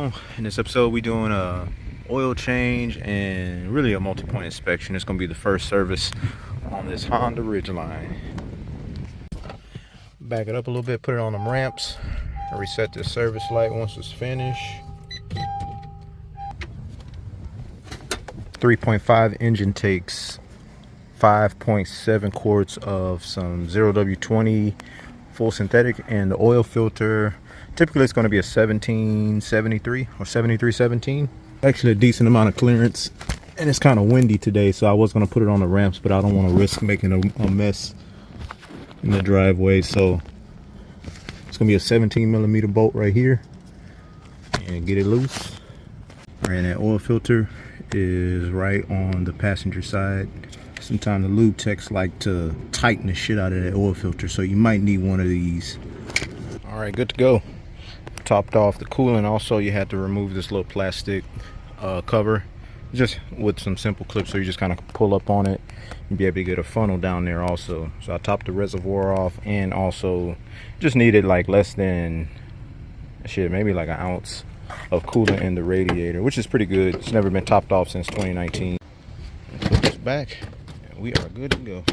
on? In this episode, we're doing a oil change and really a multi-point inspection. It's going to be the first service on this Honda Ridgeline. Back it up a little bit, put it on them ramps, reset the service light once it's finished. 3.5 engine takes 5.7 quarts of some 0W20 full synthetic, and the oil filter typically it's going to be a 1773 or 7317. Actually a decent amount of clearance, and it's kind of windy today, so I was going to put it on the ramps, but I don't want to risk making a mess in the driveway. So it's going to be a 17mm bolt right here, and get it loose. All right, and that oil filter is right on the passenger side. Sometimes the lube techs like to tighten the shit out of that oil filter, so you might need one of these. All right, good to go. Topped off the coolant. Also, you had to remove this little plastic cover just with some simple clips, so you just kind of pull up on it and be able to get a funnel down there also. So I topped the reservoir off, and also just needed like less than maybe like an ounce of coolant in the radiator, which is pretty good. It's never been topped off since 2019. Put this back, and we are good to go.